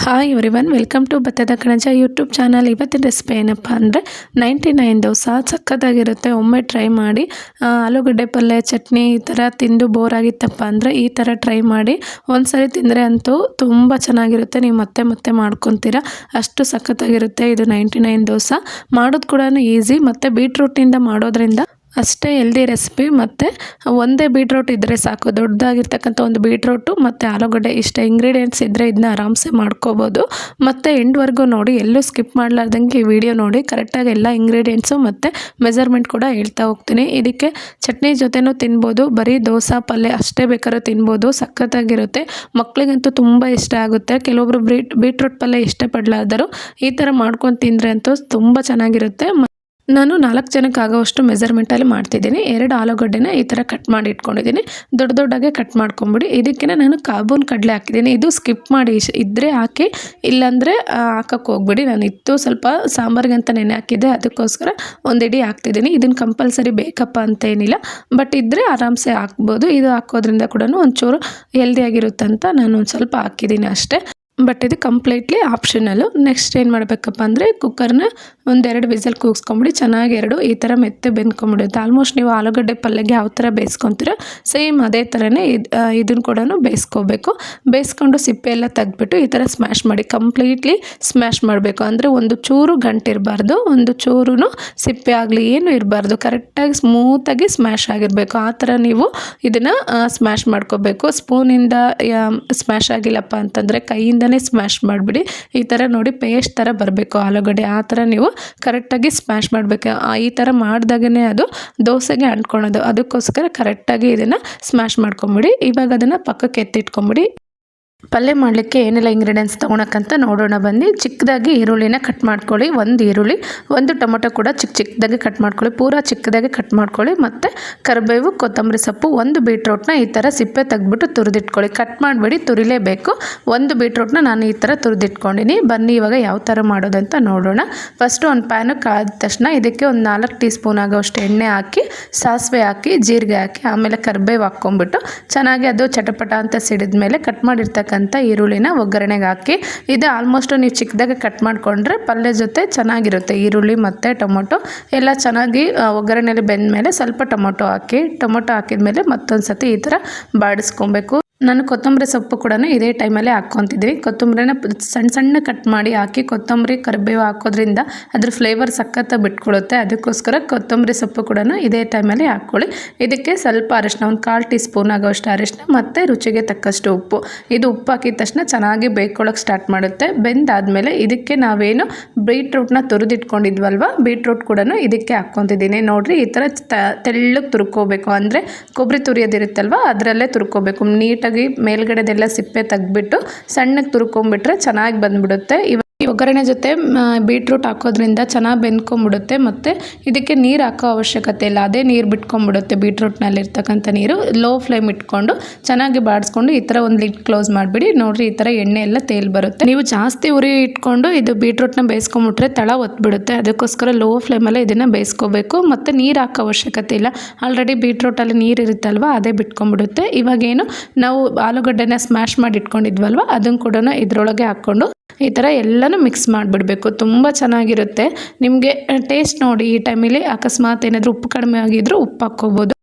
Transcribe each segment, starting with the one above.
Hi everyone, welcome to ಭತ್ತದ ಕಣಜ YouTube channel. ಇವತ್ತಿನ ರೆಸಿಪಿ ಏನಪ್ಪ ಅಂದರೆ 99 ದೋಸೆ ಸಕ್ಕತ್ತಾಗಿರುತ್ತೆ. ಒಮ್ಮೆ ಟ್ರೈ ಮಾಡಿ. ಆಲೂಗಡ್ಡೆ ಪಲ್ಯ, ಚಟ್ನಿ ಈ ಥರ ತಿಂದು ಬೋರ್ ಆಗಿತ್ತಪ್ಪ ಅಂದರೆ ಈ ಥರ ಟ್ರೈ ಮಾಡಿ. ಒಂದ್ಸರಿ ತಿಂದರೆ ಅಂತೂ ತುಂಬ ಚೆನ್ನಾಗಿರುತ್ತೆ. ನೀವು ಮತ್ತೆ ಮತ್ತೆ ಮಾಡ್ಕೊತೀರಾ, ಅಷ್ಟು ಸಕ್ಕತ್ತಾಗಿರುತ್ತೆ. ಇದು 99 ದೋಸೆ ಮಾಡೋದು ಕೂಡ ಈಸಿ, ಮತ್ತು ಬೀಟ್ರೂಟಿಂದ ಮಾಡೋದ್ರಿಂದ ಅಷ್ಟೇ ಹೆಲ್ದಿ ರೆಸಿಪಿ. ಮತ್ತು ಒಂದೇ ಬೀಟ್ರೂಟ್ ಇದ್ದರೆ ಸಾಕು, ದೊಡ್ಡದಾಗಿರ್ತಕ್ಕಂಥ ಒಂದು ಬೀಟ್ರೂಟು ಮತ್ತು ಆಲೂಗಡ್ಡೆ ಇಷ್ಟ ಇಂಗ್ರೀಡಿಯೆಂಟ್ಸ್ ಇದ್ದರೆ ಇದನ್ನ ಆರಾಮ್ಸೆ ಮಾಡ್ಕೋಬೋದು. ಮತ್ತು ಎಂಡ್ವರೆಗೂ ನೋಡಿ, ಎಲ್ಲೂ ಸ್ಕಿಪ್ ಮಾಡಲಾರ್ದಂಗೆ ಈ ವಿಡಿಯೋ ನೋಡಿ. ಕರೆಕ್ಟಾಗಿ ಎಲ್ಲ ಇಂಗ್ರೀಡಿಯೆಂಟ್ಸು ಮತ್ತು ಮೆಜರ್ಮೆಂಟ್ ಕೂಡ ಹೇಳ್ತಾ ಹೋಗ್ತೀನಿ. ಇದಕ್ಕೆ ಚಟ್ನಿ ಜೊತೆನೂ ತಿನ್ಬೋದು, ಬರೀ ದೋಸೆ ಪಲ್ಯ ಅಷ್ಟೇ ಬೇಕಾದ್ರೂ ತಿನ್ಬೋದು. ಸಖತ್ತಾಗಿರುತ್ತೆ, ಮಕ್ಕಳಿಗಂತೂ ತುಂಬ ಇಷ್ಟ ಆಗುತ್ತೆ. ಕೆಲವೊಬ್ರು ಬೀಟ್ರೂಟ್ ಪಲ್ಯ ಇಷ್ಟಪಡಲಾರ್ದರು ಈ ಥರ ಮಾಡ್ಕೊಂಡು ತಿಂದರೆ ಅಂತೂ ತುಂಬ ಚೆನ್ನಾಗಿರುತ್ತೆ. ನಾನು 4 ಜನಕ್ಕೆ ಆಗೋವಷ್ಟು ಮೆಜರ್ಮೆಂಟಲ್ಲಿ ಮಾಡ್ತಿದ್ದೀನಿ. 2 ಆಲೂಗಡ್ಡೆನ ಈ ಥರ ಕಟ್ ಮಾಡಿ ಇಟ್ಕೊಂಡಿದ್ದೀನಿ. ದೊಡ್ಡದಾಗೆ ಕಟ್ ಮಾಡ್ಕೊಂಬಿಡಿ. ಇದಕ್ಕೆ ನಾನು ಕಾಬೂನ್ ಕಡಲೆ ಹಾಕಿದ್ದೀನಿ. ಇದು ಸ್ಕಿಪ್ ಮಾಡಿ, ಇದ್ದರೆ ಹಾಕಿ, ಇಲ್ಲಾಂದರೆ ಹಾಕೋಕ್ಕೆ ಹೋಗ್ಬಿಡಿ. ನಾನು ಇತ್ತು ಸ್ವಲ್ಪ ಸಾಂಬಾರಿಗೆ ಅಂತ ನೆನೆ ಹಾಕಿದ್ದೆ, ಅದಕ್ಕೋಸ್ಕರ ಒಂದು ಇಡೀ ಹಾಕ್ತಿದ್ದೀನಿ. ಇದನ್ನು ಕಂಪಲ್ಸರಿ ಬೇಕಪ್ಪ ಅಂತ ಏನಿಲ್ಲ, ಬಟ್ ಇದ್ದರೆ ಆರಾಮ್ಸೆ ಹಾಕ್ಬೋದು. ಇದು ಹಾಕೋದ್ರಿಂದ ಕೂಡ ಒಂಚೂರು ಹೆಲ್ದಿಯಾಗಿರುತ್ತಂತ ನಾನು ಒಂದು ಸ್ವಲ್ಪ ಹಾಕಿದ್ದೀನಿ ಅಷ್ಟೇ. ಬಟ್ ಇದು ಕಂಪ್ಲೀಟ್ಲಿ ಆಪ್ಷನಲ್ಲು. ನೆಕ್ಸ್ಟ್ ಏನು ಮಾಡಬೇಕಪ್ಪ ಅಂದರೆ ಕುಕ್ಕರ್ನ 1-2 ವಿಸಲ್ ಕೂಗಿಸ್ಕೊಂಬಿಡಿ. ಚೆನ್ನಾಗಿ ಈ ಥರ ಮೆತ್ತೆ ಬೆಂದ್ಕೊಂಬಿಡುತ್ತೆ. ಆಲ್ಮೋಸ್ಟ್ ನೀವು ಆಲೂಗಡ್ಡೆ ಪಲ್ಯಗೆ ಯಾವ ಥರ ಬೇಯಿಸ್ಕೊತೀರೋ ಸೇಮ್ ಅದೇ ಥರನೇ ಇದನ್ನು ಕೂಡ ಬೇಯಿಸ್ಕೋಬೇಕು. ಬೇಯಿಸ್ಕೊಂಡು ಸಿಪ್ಪೆ ಎಲ್ಲ ತೆಗೆದ್ಬಿಟ್ಟು ಈ ಥರ ಸ್ಮ್ಯಾಶ್ ಮಾಡಿ, ಕಂಪ್ಲೀಟ್ಲಿ ಸ್ಮ್ಯಾಶ್ ಮಾಡಬೇಕು. ಅಂದರೆ ಒಂದು ಚೂರು ಗಂಟಿರಬಾರ್ದು, ಒಂದು ಚೂರು ಸಿಪ್ಪೆ ಆಗಲಿ ಏನೂ ಇರಬಾರ್ದು. ಕರೆಕ್ಟಾಗಿ ಸ್ಮೂತಾಗಿ ಸ್ಮ್ಯಾಶ್ ಆಗಿರಬೇಕು. ಆ ಥರ ನೀವು ಇದನ್ನು ಸ್ಮ್ಯಾಶ್ ಮಾಡ್ಕೋಬೇಕು. ಸ್ಪೂನಿಂದ ಸ್ಮ್ಯಾಶ್ ಆಗಿಲ್ಲಪ್ಪ ಅಂತಂದರೆ ಕೈಯಿಂದನೇ ಸ್ಮ್ಯಾಶ್ ಮಾಡಿಬಿಡಿ. ಈ ಥರ ನೋಡಿ ಪೇಸ್ಟ್ ಥರ ಬರಬೇಕು ಆಲೂಗಡ್ಡೆ, ಆ ಥರ ನೀವು ಕರೆಕ್ಟಾಗಿ ಸ್ಮ್ಯಾಶ್ ಮಾಡಬೇಕು. ಈ ಥರ ಮಾಡಿದಾಗೇ ಅದು ದೋಸೆಗೆ ಅಂಟ್ಕೊಳೋದು. ಅದಕ್ಕೋಸ್ಕರ ಕರೆಕ್ಟಾಗಿ ಇದನ್ನು ಸ್ಮ್ಯಾಶ್ ಮಾಡ್ಕೊಂಬಿಡಿ. ಇವಾಗ ಅದನ್ನು ಪಕ್ಕಕ್ಕೆ ಎತ್ತಿಟ್ಕೊಂಬಿಡಿ. ಪಲ್ಯ ಮಾಡಲಿಕ್ಕೆ ಏನೆಲ್ಲ ಇಂಗ್ರೀಡಿಯೆಂಟ್ಸ್ ತೊಗೊಳಕ್ಕಂತ ನೋಡೋಣ ಬನ್ನಿ. ಚಿಕ್ಕದಾಗಿ ಈರುಳ್ಳಿನ ಕಟ್ ಮಾಡ್ಕೊಳ್ಳಿ, 1 ಈರುಳ್ಳಿ, 1 ಟೊಮೊಟೊ ಕೂಡ ಚಿಕ್ಕದಾಗಿ ಕಟ್ ಮಾಡ್ಕೊಳ್ಳಿ, ಪೂರಾ ಚಿಕ್ಕದಾಗಿ ಕಟ್ ಮಾಡ್ಕೊಳ್ಳಿ. ಮತ್ತು ಕರಿಬೇವು, ಕೊತ್ತಂಬರಿ ಸೊಪ್ಪು, 1 ಬೀಟ್ರೂಟ್ನ ಈ ಥರ ಸಿಪ್ಪೆ ತೆಗೆದ್ಬಿಟ್ಟು ತುರಿದಿಟ್ಕೊಳ್ಳಿ. ಕಟ್ ಮಾಡಬೇಡಿ, ತುರಿಲೇಬೇಕು. 1 ಬೀಟ್ರೂಟ್ನ ನಾನು ಈ ಥರ ತುರಿದಿಟ್ಕೊಂಡಿನಿ. ಬನ್ನಿ ಇವಾಗ ಯಾವ ಥರ ಮಾಡೋದಂತ ನೋಡೋಣ. ಫಸ್ಟು ಒಂದು ಪ್ಯಾನು ಕಾದ ತಕ್ಷಣ ಇದಕ್ಕೆ ಒಂದು 4 ಟೀ ಸ್ಪೂನ್ ಆಗೋಷ್ಟು ಎಣ್ಣೆ ಹಾಕಿ, ಸಾಸಿವೆ ಹಾಕಿ, ಜೀರಿಗೆ ಹಾಕಿ, ಆಮೇಲೆ ಕರಿಬೇವು ಹಾಕ್ಕೊಂಬಿಟ್ಟು ಚೆನ್ನಾಗಿ ಅದು ಚಟಪಟ ಅಂತ ಸಿಡಿದ ಮೇಲೆ ಕಟ್ ಮಾಡಿರ್ತಕ್ಕ ಈರುಳ್ಳಿನ ಒಗ್ಗರಣೆಗೆ ಹಾಕಿ. ಇದು ಆಲ್ಮೋಸ್ಟ್ ನೀವು ಚಿಕ್ಕದಾಗಿ ಕಟ್ ಮಾಡಿಕೊಂಡ್ರೆ ಪಲ್ಯ ಜೊತೆ ಚೆನ್ನಾಗಿರುತ್ತೆ. ಈರುಳ್ಳಿ ಮತ್ತು ಟೊಮೊಟೊ ಎಲ್ಲ ಚೆನ್ನಾಗಿ ಒಗ್ಗರಣೆಯಲ್ಲಿ ಬೆಂದ ಮೇಲೆ ಸ್ವಲ್ಪ ಟೊಮೊಟೊ ಹಾಕಿದ್ಮೇಲೆ ಮತ್ತೊಂದು ಸತಿ ಈ ಥರ ಬಾಡಿಸ್ಕೊಬೇಕು. ನಾನು ಕೊತ್ತಂಬರಿ ಸೊಪ್ಪು ಕೂಡ ಇದೇ ಟೈಮಲ್ಲೇ ಹಾಕ್ಕೊತಿದ್ದೀನಿ. ಕೊತ್ತಂಬರಿನ ಸಣ್ಣ ಕಟ್ ಮಾಡಿ ಹಾಕಿ, ಕೊತ್ತಂಬರಿ ಕರಿಬೇವು ಹಾಕೋದ್ರಿಂದ ಅದ್ರ ಫ್ಲೇವರ್ ಸಖತ್ತಾಗಿ ಬಿಟ್ಕೊಡುತ್ತೆ. ಅದಕ್ಕೋಸ್ಕರ ಕೊತ್ತಂಬರಿ ಸೊಪ್ಪು ಕೂಡ ಇದೇ ಟೈಮಲ್ಲಿ ಹಾಕ್ಕೊಳ್ಳಿ. ಇದಕ್ಕೆ ಸ್ವಲ್ಪ ಅರಿಶಿನ, ಒಂದು 1/4 ಟೀ ಸ್ಪೂನ್ ಆಗೋಷ್ಟು ಅರಿಶಿನ ಮತ್ತು ರುಚಿಗೆ ತಕ್ಕಷ್ಟು ಉಪ್ಪು. ಇದು ಉಪ್ಪು ಹಾಕಿದ ತಕ್ಷಣ ಚೆನ್ನಾಗಿ ಬೇಯ್ಕೊಳ್ಳೋಕೆ ಸ್ಟಾರ್ಟ್ ಮಾಡುತ್ತೆ. ಬೆಂದಾದಮೇಲೆ ಇದಕ್ಕೆ ನಾವೇನು ಬೀಟ್ರೂಟ್ನ ತುರಿದಿಟ್ಕೊಂಡಿದ್ವಲ್ವ, ಬೀಟ್ರೂಟ್ ಕೂಡ ಇದಕ್ಕೆ ಹಾಕ್ಕೊತಿದ್ದೀನಿ. ನೋಡಿರಿ, ಈ ಥರ ತೆಳ್ಳಗೆ ತುರ್ಕೋಬೇಕು. ಅಂದರೆ ಕೊಬ್ಬರಿ ತುರಿಯೋದಿರುತ್ತಲ್ವ ಅದರಲ್ಲೇ ತುರ್ಕೋಬೇಕು. ನೀಟಾಗಿ ಮೇಲ್ಗಡೆದೆಲ್ಲ ಸಿಪ್ಪೆ ತೆಗೆದ್ಬಿಟ್ಟು ಸಣ್ಣಗೆ ತುರ್ಕೊಂಡ್ಬಿಟ್ರೆ ಚೆನ್ನಾಗಿ ಬಂದ್ಬಿಡುತ್ತೆ. ಒಗ್ಗರಣೆ ಜೊತೆ ಬೀಟ್ರೂಟ್ ಹಾಕೋದ್ರಿಂದ ಚೆನ್ನಾಗಿ ಬೆಂದ್ಕೊಂಡ್ಬಿಡುತ್ತೆ. ಮತ್ತು ಇದಕ್ಕೆ ನೀರು ಹಾಕೋ ಅವಶ್ಯಕತೆ ಇಲ್ಲ, ಅದೇ ನೀರು ಬಿಟ್ಕೊಂಡ್ಬಿಡುತ್ತೆ. ಬೀಟ್ರೂಟ್ನಲ್ಲಿರ್ತಕ್ಕಂಥ ನೀರು ಲೋ ಫ್ಲೇಮ್ ಇಟ್ಕೊಂಡು ಚೆನ್ನಾಗಿ ಬಾಡಿಸ್ಕೊಂಡು ಈ ಥರ ಒಂದು ಲಿಡ್ ಕ್ಲೋಸ್ ಮಾಡಿಬಿಡಿ. ನೋಡಿರಿ, ಈ ಥರ ಎಣ್ಣೆ ಎಲ್ಲ ತೇಲ್ ಬರುತ್ತೆ. ನೀವು ಜಾಸ್ತಿ ಉರಿ ಇಟ್ಕೊಂಡು ಇದು ಬೀಟ್ರೂಟ್ನ ಬೇಯಿಸ್ಕೊಂಬಿಟ್ರೆ ತಳ ಒತ್ಬಿಡುತ್ತೆ. ಅದಕ್ಕೋಸ್ಕರ ಲೋ ಫ್ಲೇಮಲ್ಲೇ ಇದನ್ನು ಬೇಯಿಸ್ಕೋಬೇಕು. ಮತ್ತು ನೀರು ಹಾಕೋ ಅವಶ್ಯಕತೆ ಇಲ್ಲ, ಆಲ್ರೆಡಿ ಬೀಟ್ರೂಟಲ್ಲಿ ನೀರು ಇರುತ್ತಲ್ವ ಅದೇ ಬಿಟ್ಕೊಂಡ್ಬಿಡುತ್ತೆ. ಇವಾಗೇನು ನಾವು ಆಲೂಗಡ್ಡೆನ ಸ್ಮ್ಯಾಶ್ ಮಾಡಿ ಇಟ್ಕೊಂಡಿದ್ವಲ್ವ ಅದನ್ನು ಕೂಡ ಇದರೊಳಗೆ ಹಾಕ್ಕೊಂಡು ಈ ಥರ ಎಲ್ಲನೂ ಮಿಕ್ಸ್ ಮಾಡಿಬಿಡಬೇಕು. ತುಂಬ ಚೆನ್ನಾಗಿರುತ್ತೆ. ನಿಮಗೆ ಟೇಸ್ಟ್ ನೋಡಿ, ಈ ಟೈಮಲ್ಲಿ ಅಕಸ್ಮಾತ್ ಏನಾದರೂ ಉಪ್ಪು ಕಡಿಮೆ ಆಗಿದ್ರೂ ಉಪ್ಪು ಹಾಕ್ಕೋಬೋದು.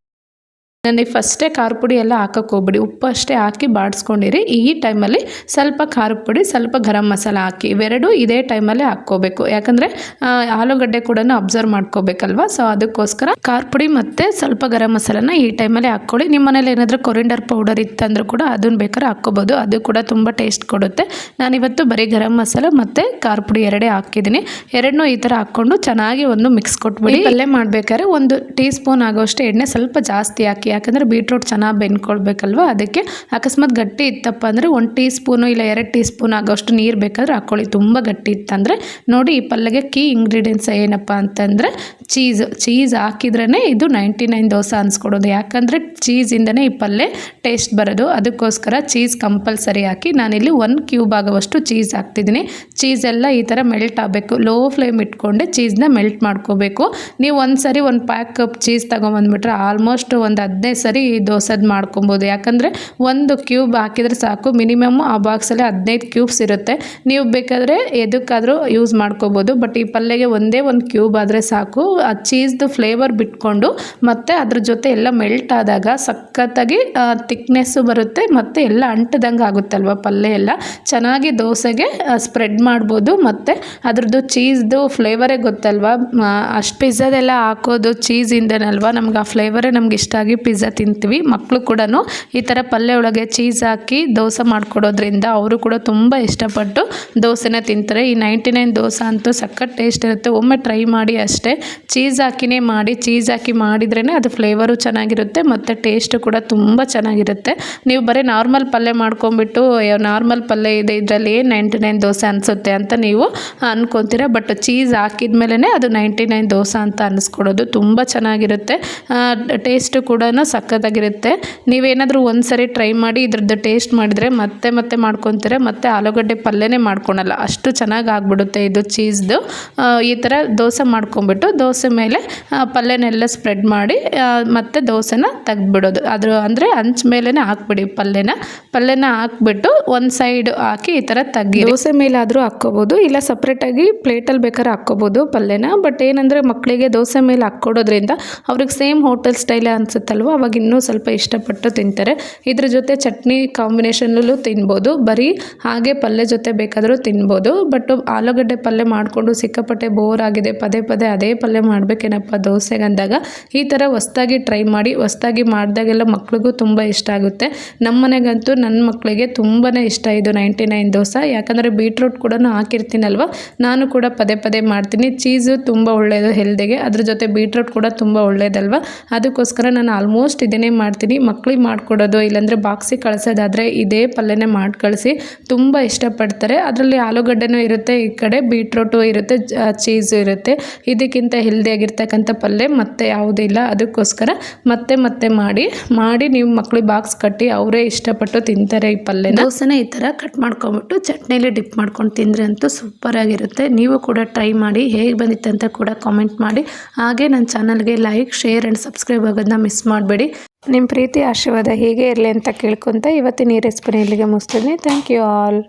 ನನಗೆ ಫಸ್ಟೇ ಖಾರ ಪುಡಿ ಎಲ್ಲ ಹಾಕೋಕ್ಕೆ ಹೋಗ್ಬಿಡಿ, ಉಪ್ಪು ಅಷ್ಟೇ ಹಾಕಿ ಬಾಡಿಸ್ಕೊಂಡಿರಿ. ಈ ಟೈಮಲ್ಲಿ ಸ್ವಲ್ಪ ಖಾರ ಪುಡಿ, ಸ್ವಲ್ಪ ಗರಂ ಮಸಾಲ ಹಾಕಿ, ಇವೆರಡು ಇದೇ ಟೈಮಲ್ಲಿ ಹಾಕ್ಕೋಬೇಕು. ಯಾಕಂದರೆ ಆಲೂಗಡ್ಡೆ ಕೂಡ ಅಬ್ಸರ್ವ್ ಮಾಡ್ಕೋಬೇಕಲ್ವ, ಸೊ ಅದಕ್ಕೋಸ್ಕರ ಖಾರ ಪುಡಿ ಮತ್ತು ಸ್ವಲ್ಪ ಗರಂ ಮಸಾಲನ ಈ ಟೈಮಲ್ಲಿ ಹಾಕ್ಕೊಳ್ಳಿ. ನಿಮ್ಮ ಮನೇಲಿ ಏನಾದರೂ ಕೊರಿಂಡರ್ ಪೌಡರ್ ಇತ್ತಂದ್ರೂ ಕೂಡ ಅದನ್ನು ಬೇಕಾದ್ರೆ ಹಾಕ್ಕೋಬೋದು, ಅದು ಕೂಡ ತುಂಬ ಟೇಸ್ಟ್ ಕೊಡುತ್ತೆ. ನಾನಿವತ್ತು ಬರೀ ಗರಂ ಮಸಾಲ ಮತ್ತು ಖಾರ ಪುಡಿ ಎರಡೇ ಹಾಕಿದ್ದೀನಿ. ಎರಡನ್ನೂ ಈ ಥರ ಹಾಕ್ಕೊಂಡು ಚೆನ್ನಾಗಿ ಒಂದು ಮಿಕ್ಸ್ ಕೊಟ್ಬಿಡಿ. ಪಲ್ಯ ಮಾಡಬೇಕಾದ್ರೆ 1 ಟೀ ಸ್ಪೂನ್ ಆಗೋಷ್ಟು ಎಣ್ಣೆ ಸ್ವಲ್ಪ ಜಾಸ್ತಿ ಹಾಕಿ, ಯಾಕಂದರೆ ಬೀಟ್ರೂಟ್ ಚೆನ್ನಾಗಿ ಬೆಂದ್ಕೊಳ್ಬೇಕಲ್ವ. ಅದಕ್ಕೆ ಅಕಸ್ಮಾತ್ ಗಟ್ಟಿ ಇತ್ತಪ್ಪ ಅಂದರೆ 1 ಟೀ ಸ್ಪೂನು ಇಲ್ಲ 2 ಟೀ ಸ್ಪೂನ್ ಆಗೋಷ್ಟು ನೀರು ಬೇಕಾದ್ರೆ ಹಾಕ್ಕೊಳ್ಳಿ. ತುಂಬ ಗಟ್ಟಿ ಇತ್ತಂದರೆ ನೋಡಿ, ಈ ಪಲ್ಯಗೆ ಕೀ ಇಂಗ್ರೀಡಿಯೆಂಟ್ಸ್ ಏನಪ್ಪ ಅಂತಂದರೆ ಚೀಸ್ ಹಾಕಿದ್ರೇ ಇದು 99 ದೋಸೆ ಅನ್ಸ್ಕೊಡೋದು. ಯಾಕಂದರೆ ಚೀಸಿಂದನೇ ಈ ಪಲ್ಯ ಟೇಸ್ಟ್ ಬರೋದು. ಅದಕ್ಕೋಸ್ಕರ ಚೀಸ್ ಕಂಪಲ್ಸರಿ ಹಾಕಿ. ನಾನಿಲ್ಲಿ 1 ಕ್ಯೂಬ್ ಆಗೋವಷ್ಟು ಚೀಸ್ ಹಾಕ್ತಿದ್ದೀನಿ. ಚೀಸೆಲ್ಲ ಈ ಥರ ಮೆಲ್ಟ್ ಆಗಬೇಕು. ಲೋ ಫ್ಲೇಮ್ ಇಟ್ಕೊಂಡೆ ಚೀಸ್ನ ಮೆಲ್ಟ್ ಮಾಡ್ಕೋಬೇಕು. ನೀವು ಒಂದು ಸರಿ 1 ಪ್ಯಾಕ್ ಚೀಸ್ ತೊಗೊಂಬಂದ್ಬಿಟ್ರೆ ಆಲ್ಮೋಸ್ಟ್ ಒಂದು 15 ಸರಿ ದೋಸೆದು ಮಾಡ್ಕೊಬೋದು. ಯಾಕಂದರೆ ಒಂದು ಕ್ಯೂಬ್ ಹಾಕಿದರೆ ಸಾಕು, ಮಿನಿಮಮ್ ಆ ಬಾಕ್ಸಲ್ಲಿ 15 ಕ್ಯೂಬ್ಸ್ ಇರುತ್ತೆ. ನೀವು ಬೇಕಾದರೆ ಎದಕ್ಕಾದರೂ ಯೂಸ್ ಮಾಡ್ಕೋಬೋದು. ಬಟ್ ಈ ಪಲ್ಯಗೆ ಒಂದೇ ಒಂದು ಕ್ಯೂಬ್ ಆದರೆ ಸಾಕು. ಆ ಚೀಸ್ದು ಫ್ಲೇವರ್ ಬಿಟ್ಕೊಂಡು ಮತ್ತು ಅದ್ರ ಜೊತೆ ಎಲ್ಲ ಮೆಲ್ಟ್ ಆದಾಗ ಸಖತ್ತಾಗಿ ತಿಕ್ನೆಸ್ಸು ಬರುತ್ತೆ ಮತ್ತು ಎಲ್ಲ ಅಂಟದಂಗೆ ಆಗುತ್ತಲ್ವ ಪಲ್ಯ ಎಲ್ಲ ಚೆನ್ನಾಗಿ ದೋಸೆಗೆ ಸ್ಪ್ರೆಡ್ ಮಾಡ್ಬೋದು. ಮತ್ತು ಅದ್ರದ್ದು ಚೀಸ್ದು ಫ್ಲೇವರೇ ಗೊತ್ತಲ್ವ, ಅಷ್ಟು ಪಿಜ್ಜಾದೆಲ್ಲ ಹಾಕೋದು ಚೀಸಿಂದನಲ್ವ, ನಮ್ಗೆ ಆ ಫ್ಲೇವರೇ ನಮ್ಗೆ ಇಷ್ಟ ಆಗಿ ಪಿಜ್ಜಾ ತಿಂತೀವಿ. ಮಕ್ಕಳು ಕೂಡ ಈ ಥರ ಪಲ್ಯ ಒಳಗೆ ಚೀಸ್ ಹಾಕಿ ದೋಸೆ ಮಾಡಿಕೊಡೋದ್ರಿಂದ ಅವರು ಕೂಡ ತುಂಬ ಇಷ್ಟಪಟ್ಟು ದೋಸೆನ ತಿಂತಾರೆ. ಈ 99 ದೋಸೆ ಅಂತೂ ಸಖತ್ ಟೇಸ್ಟ್ ಇರುತ್ತೆ. ಒಮ್ಮೆ ಟ್ರೈ ಮಾಡಿ ಅಷ್ಟೇ. ಚೀಸ್ ಹಾಕಿನೇ ಮಾಡಿ, ಚೀಸ್ ಹಾಕಿ ಮಾಡಿದ್ರೇ ಅದು ಫ್ಲೇವರು ಚೆನ್ನಾಗಿರುತ್ತೆ ಮತ್ತು ಟೇಸ್ಟು ಕೂಡ ತುಂಬ ಚೆನ್ನಾಗಿರುತ್ತೆ. ನೀವು ಬರೀ ನಾರ್ಮಲ್ ಪಲ್ಯ ಮಾಡ್ಕೊಂಬಿಟ್ಟು ನಾರ್ಮಲ್ ಪಲ್ಯ ಇದೆ ಇದರಲ್ಲಿ 99 ದೋಸೆ ಅನಿಸುತ್ತೆ ಅಂತ ನೀವು ಅನ್ಕೊತೀರ. ಬಟ್ ಚೀಸ್ ಹಾಕಿದ ಮೇಲೇ ಅದು 99 ದೋಸೆ ಅಂತ ಅನ್ನಿಸ್ಕೊಡೋದು. ತುಂಬ ಚೆನ್ನಾಗಿರುತ್ತೆ, ಟೇಸ್ಟು ಕೂಡ ಸಖತ್ತಾಗಿರುತ್ತೆ. ನೀವೇನಾದರೂ ಒಂದು ಸರಿ ಟ್ರೈ ಮಾಡಿ ಇದ್ರದ್ದು ಟೇಸ್ಟ್ ಮಾಡಿದರೆ ಮತ್ತೆ ಮತ್ತೆ ಮಾಡ್ಕೊತೀರ, ಮತ್ತು ಆಲೂಗಡ್ಡೆ ಪಲ್ಯನೇ ಮಾಡ್ಕೊಳಲ್ಲ, ಅಷ್ಟು ಚೆನ್ನಾಗಿ ಆಗ್ಬಿಡುತ್ತೆ ಇದು ಚೀಸ್ದು. ಈ ಥರ ದೋಸೆ ಮಾಡ್ಕೊಂಬಿಟ್ಟು ದೋಸೆ ಮೇಲೆ ಪಲ್ಯನೆಲ್ಲ ಸ್ಪ್ರೆಡ್ ಮಾಡಿ ಮತ್ತು ದೋಸೆನ ತೆಗ್ದುಬಿಡೋದು. ಅದ್ರ ಅಂದರೆ ಹಂಚ್ ಮೇಲೇ ಹಾಕ್ಬಿಡಿ ಪಲ್ಯನ ಹಾಕ್ಬಿಟ್ಟು ಒಂದು ಸೈಡ್ ಹಾಕಿ ಈ ಥರ ತೆಗಿ. ದೋಸೆ ಮೇಲಾದರೂ ಹಾಕ್ಕೋಬೋದು, ಇಲ್ಲ ಸಪ್ರೇಟಾಗಿ ಪ್ಲೇಟಲ್ಲಿ ಬೇಕಾದ್ರೆ ಹಾಕ್ಕೋಬೋದು ಪಲ್ಯನ. ಬಟ್ ಏನಂದರೆ ಮಕ್ಕಳಿಗೆ ದೋಸೆ ಮೇಲೆ ಹಾಕ್ಕೊಡೋದ್ರಿಂದ ಅವ್ರಿಗೆ ಸೇಮ್ ಹೋಟೆಲ್ ಸ್ಟೈಲೇ ಅನಿಸುತ್ತಲ್ವ, ಅವಾಗ ಇನ್ನೂ ಸ್ವಲ್ಪ ಇಷ್ಟಪಟ್ಟು ತಿಂತಾರೆ. ಇದ್ರ ಜೊತೆ ಚಟ್ನಿ ಕಾಂಬಿನೇಷನಲ್ಲೂ ತಿನ್ಬೋದು, ಬರೀ ಹಾಗೆ ಪಲ್ಯ ಜೊತೆ ಬೇಕಾದರೂ ತಿನ್ಬೋದು. ಬಟ್ ಆಲೂಗಡ್ಡೆ ಪಲ್ಯ ಮಾಡಿಕೊಂಡು ಸಿಕ್ಕಾಪಟ್ಟೆ ಬೋರ್ ಆಗಿದೆ, ಪದೇ ಪದೇ ಅದೇ ಪಲ್ಯ ಮಾಡಬೇಕೇನಪ್ಪ ದೋಸೆಗಂದಾಗ ಈ ಥರ ಹೊಸ್ದಾಗಿ ಟ್ರೈ ಮಾಡಿ. ಹೊಸ್ದಾಗಿ ಮಾಡಿದಾಗೆಲ್ಲ ಮಕ್ಳಿಗೂ ತುಂಬ ಇಷ್ಟ ಆಗುತ್ತೆ. ನಮ್ಮ ಮನೆಗಂತೂ ನನ್ನ ಮಕ್ಕಳಿಗೆ ತುಂಬಾ ಇಷ್ಟ ಇದು 99 ದೋಸೆ. ಯಾಕಂದರೆ ಬೀಟ್ರೂಟ್ ಕೂಡ ಹಾಕಿರ್ತೀನಲ್ವ, ನಾನು ಕೂಡ ಪದೇ ಪದೇ ಮಾಡ್ತೀನಿ. ಚೀಸು ತುಂಬ ಒಳ್ಳೆಯದು ಹೆಲ್ದಿಗೆ, ಅದ್ರ ಜೊತೆ ಬೀಟ್ರೂಟ್ ಕೂಡ ತುಂಬ ಒಳ್ಳೆಯದಲ್ವ, ಅದಕ್ಕೋಸ್ಕರ ನಾನು ಆಲ್ಮೋಸ್ಟ್ ಇದನ್ನೇ ಮಾಡ್ತೀನಿ. ಮಕ್ಳಿಗೆ ಮಾಡಿಕೊಡೋದು ಇಲ್ಲಾಂದರೆ ಬಾಕ್ಸಿಗೆ ಕಳಿಸೋದಾದರೆ ಇದೇ ಪಲ್ಯನೇ ಮಾಡಿ ಕಳಿಸಿ, ತುಂಬ ಇಷ್ಟಪಡ್ತಾರೆ. ಅದರಲ್ಲಿ ಆಲೂಗಡ್ಡೆನೂ ಇರುತ್ತೆ, ಈ ಕಡೆ ಬೀಟ್ರೂಟು ಇರುತ್ತೆ, ಚೀಸು ಇರುತ್ತೆ. ಇದಕ್ಕಿಂತ ಹೆಲ್ದಿಯಾಗಿರ್ತಕ್ಕಂಥ ಪಲ್ಯ ಮತ್ತೆ ಯಾವುದೂ ಇಲ್ಲ. ಅದಕ್ಕೋಸ್ಕರ ಮತ್ತೆ ಮತ್ತೆ ಮಾಡಿ ನೀವು ಮಕ್ಳಿಗೆ ಬಾಕ್ಸ್ ಕಟ್ಟಿ ಅವರೇ ಇಷ್ಟಪಟ್ಟು ತಿಂತಾರೆ ಈ ಪಲ್ಯನ. ದೋಸೆನ ಈ ಥರ ಕಟ್ ಮಾಡ್ಕೊಂಬಿಟ್ಟು ಚಟ್ನಿಲಿ ಡಿಪ್ ಮಾಡ್ಕೊಂಡು ತಿಂದರೆ ಅಂತೂ ಸೂಪರಾಗಿರುತ್ತೆ. ನೀವು ಕೂಡ ಟ್ರೈ ಮಾಡಿ, ಹೇಗೆ ಬಂದಿತ್ತು ಅಂತ ಕೂಡ ಕಾಮೆಂಟ್ ಮಾಡಿ. ಹಾಗೆ ನನ್ನ ಚಾನಲ್ಗೆ ಲೈಕ್, ಶೇರ್ ಆ್ಯಂಡ್ ಸಬ್ಸ್ಕ್ರೈಬ್ ಆಗೋದನ್ನ ಮಿಸ್ ಮಾಡಬೇಡಿ. ನಿಮ್ಮ ಪ್ರೀತಿ ಆಶೀರ್ವಾದ ಹೀಗೆ ಇರಲಿ ಅಂತ ಕೇಳ್ಕೊತ ಇವತ್ತಿನ ಈ ರೆಸಿಪಿನ ಇಲ್ಲಿಗೆ ಮುಗಿಸ್ತೀನಿ. Thank you all.